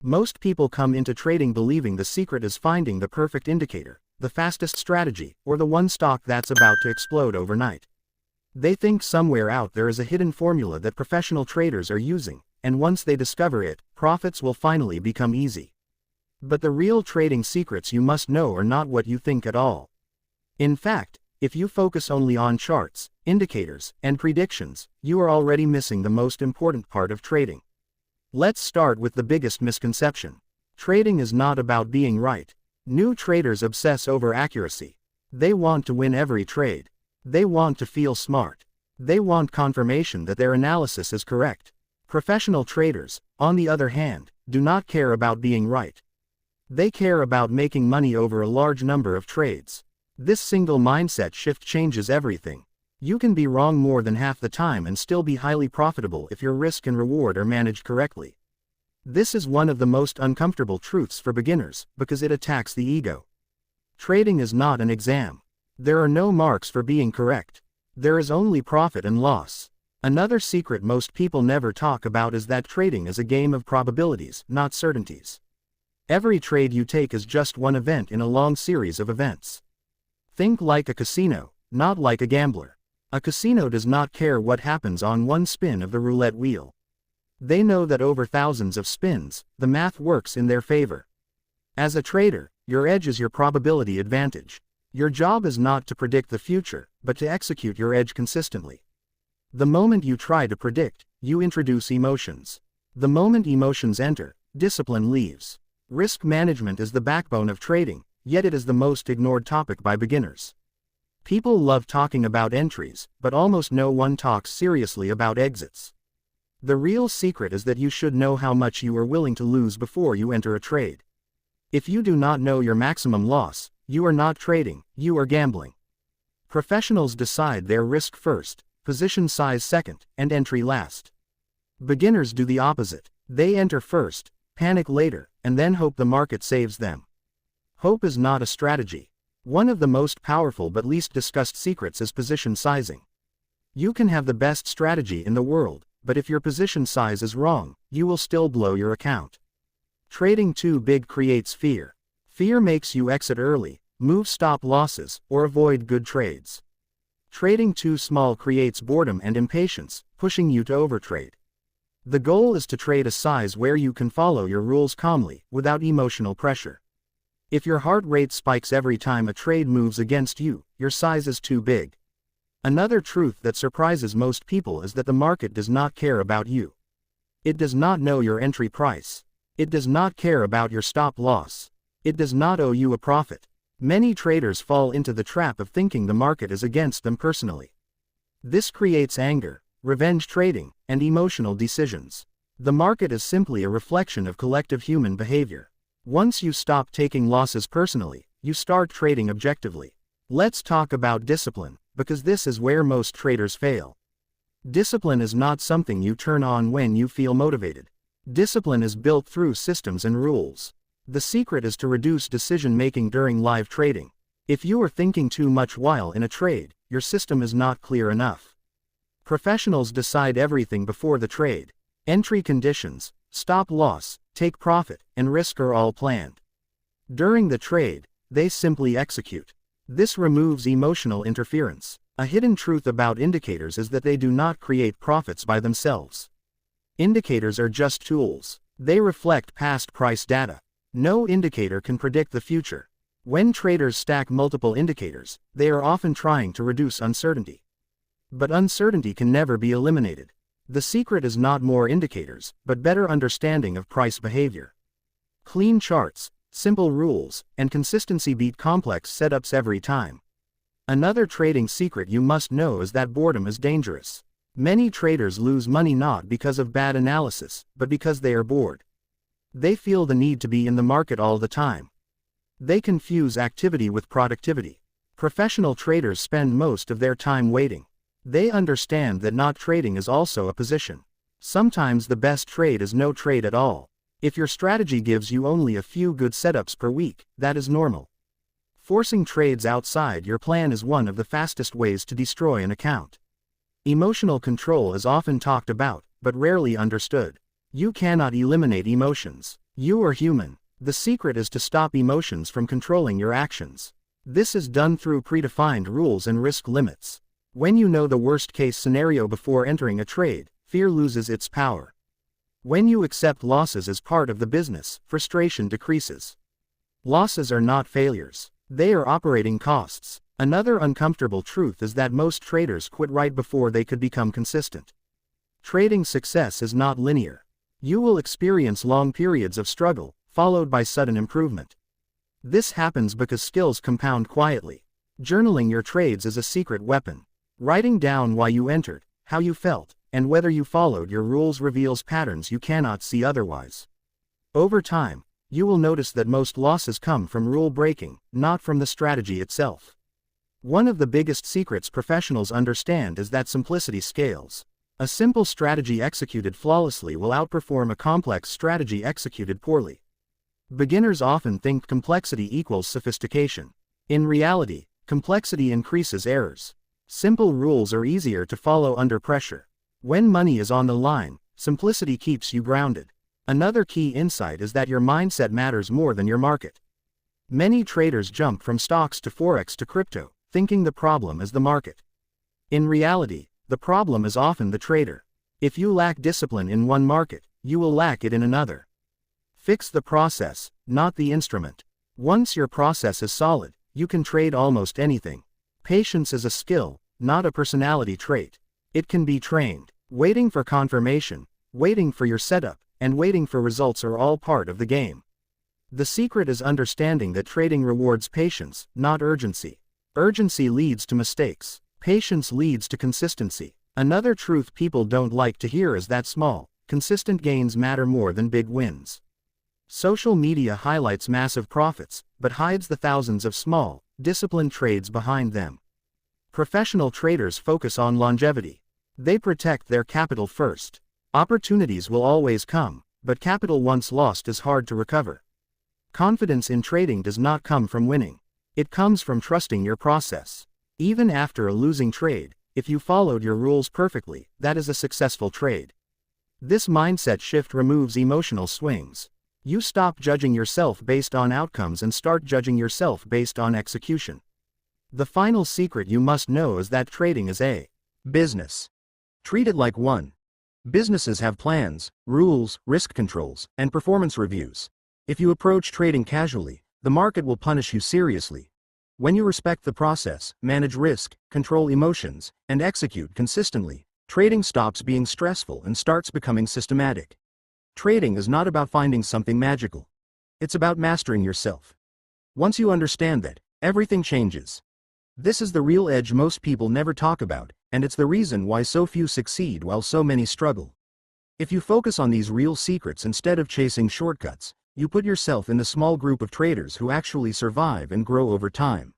Most people come into trading believing the secret is finding the perfect indicator, the fastest strategy, or the one stock that's about to explode overnight. They think somewhere out there is a hidden formula that professional traders are using, and once they discover it, profits will finally become easy. But the real trading secrets you must know are not what you think at all. In fact, if you focus only on charts, indicators, and predictions, you are already missing the most important part of trading. Let's start with the biggest misconception. Trading is not about being right. New traders obsess over accuracy. They want to win every trade. They want to feel smart. They want confirmation that their analysis is correct. Professional traders, on the other hand, do not care about being right. They care about making money over a large number of trades. This single mindset shift changes everything. You can be wrong more than half the time and still be highly profitable if your risk and reward are managed correctly. This is one of the most uncomfortable truths for beginners, because it attacks the ego. Trading is not an exam. There are no marks for being correct. There is only profit and loss. Another secret most people never talk about is that trading is a game of probabilities, not certainties. Every trade you take is just one event in a long series of events. Think like a casino, not like a gambler. A casino does not care what happens on one spin of the roulette wheel. They know that over thousands of spins, the math works in their favor. As a trader, your edge is your probability advantage. Your job is not to predict the future, but to execute your edge consistently. The moment you try to predict, you introduce emotions. The moment emotions enter, discipline leaves. Risk management is the backbone of trading, yet it is the most ignored topic by beginners. People love talking about entries, but almost no one talks seriously about exits. The real secret is that you should know how much you are willing to lose before you enter a trade. If you do not know your maximum loss, you are not trading, you are gambling. Professionals decide their risk first, position size second, and entry last. Beginners do the opposite. They enter first, panic later, and then hope the market saves them. Hope is not a strategy. One of the most powerful but least discussed secrets is position sizing. You can have the best strategy in the world, but if your position size is wrong, you will still blow your account. Trading too big creates fear. Fear makes you exit early, move stop losses, or avoid good trades. Trading too small creates boredom and impatience, pushing you to overtrade. The goal is to trade a size where you can follow your rules calmly, without emotional pressure. If your heart rate spikes every time a trade moves against you, your size is too big. Another truth that surprises most people is that the market does not care about you. It does not know your entry price. It does not care about your stop loss. It does not owe you a profit. Many traders fall into the trap of thinking the market is against them personally. This creates anger, revenge trading, and emotional decisions. The market is simply a reflection of collective human behavior. Once you stop taking losses personally, you start trading objectively. Let's talk about discipline, because this is where most traders fail. Discipline is not something you turn on when you feel motivated. Discipline is built through systems and rules. The secret is to reduce decision-making during live trading. If you are thinking too much while in a trade, your system is not clear enough. Professionals decide everything before the trade. Entry conditions, stop loss, take profit, and risk are all planned. During the trade, they simply execute. This removes emotional interference. A hidden truth about indicators is that they do not create profits by themselves. Indicators are just tools. They reflect past price data. No indicator can predict the future. When traders stack multiple indicators, they are often trying to reduce uncertainty. But uncertainty can never be eliminated. The secret is not more indicators, but better understanding of price behavior. Clean charts, simple rules, and consistency beat complex setups every time. Another trading secret you must know is that boredom is dangerous. Many traders lose money not because of bad analysis, but because they are bored. They feel the need to be in the market all the time. They confuse activity with productivity. Professional traders spend most of their time waiting. They understand that not trading is also a position. Sometimes the best trade is no trade at all. If your strategy gives you only a few good setups per week, that is normal. Forcing trades outside your plan is one of the fastest ways to destroy an account. Emotional control is often talked about, but rarely understood. You cannot eliminate emotions. You are human. The secret is to stop emotions from controlling your actions. This is done through predefined rules and risk limits. When you know the worst-case scenario before entering a trade, fear loses its power. When you accept losses as part of the business, frustration decreases. Losses are not failures. They are operating costs. Another uncomfortable truth is that most traders quit right before they could become consistent. Trading success is not linear. You will experience long periods of struggle, followed by sudden improvement. This happens because skills compound quietly. Journaling your trades is a secret weapon. Writing down why you entered, how you felt, and whether you followed your rules reveals patterns you cannot see otherwise. Over time, you will notice that most losses come from rule breaking, not from the strategy itself. One of the biggest secrets professionals understand is that simplicity scales. A simple strategy executed flawlessly will outperform a complex strategy executed poorly. Beginners often think complexity equals sophistication. In reality, complexity increases errors. Simple rules are easier to follow under pressure. When money is on the line, simplicity keeps you grounded. Another key insight is that your mindset matters more than your market. Many traders jump from stocks to forex to crypto, thinking the problem is the market. In reality, the problem is often the trader. If you lack discipline in one market, you will lack it in another. Fix the process, not the instrument. Once your process is solid, you can trade almost anything. Patience is a skill, not a personality trait. It can be trained. Waiting for confirmation, waiting for your setup, and waiting for results are all part of the game. The secret is understanding that trading rewards patience, not urgency. Urgency leads to mistakes. Patience leads to consistency. Another truth people don't like to hear is that small, consistent gains matter more than big wins. Social media highlights massive profits, but hides the thousands of small, disciplined trades behind them. Professional traders focus on longevity. They protect their capital first. Opportunities will always come, but capital once lost is hard to recover. Confidence in trading does not come from winning. It comes from trusting your process. Even after a losing trade, if you followed your rules perfectly, that is a successful trade. This mindset shift removes emotional swings. You stop judging yourself based on outcomes and start judging yourself based on execution. The final secret you must know is that trading is a business. Treat it like one. Businesses have plans, rules, risk controls, and performance reviews. If you approach trading casually, the market will punish you seriously. When you respect the process, manage risk, control emotions, and execute consistently, trading stops being stressful and starts becoming systematic. Trading is not about finding something magical. It's about mastering yourself. Once you understand that, everything changes. This is the real edge most people never talk about, and it's the reason why so few succeed while so many struggle. If you focus on these real secrets instead of chasing shortcuts, you put yourself in the small group of traders who actually survive and grow over time.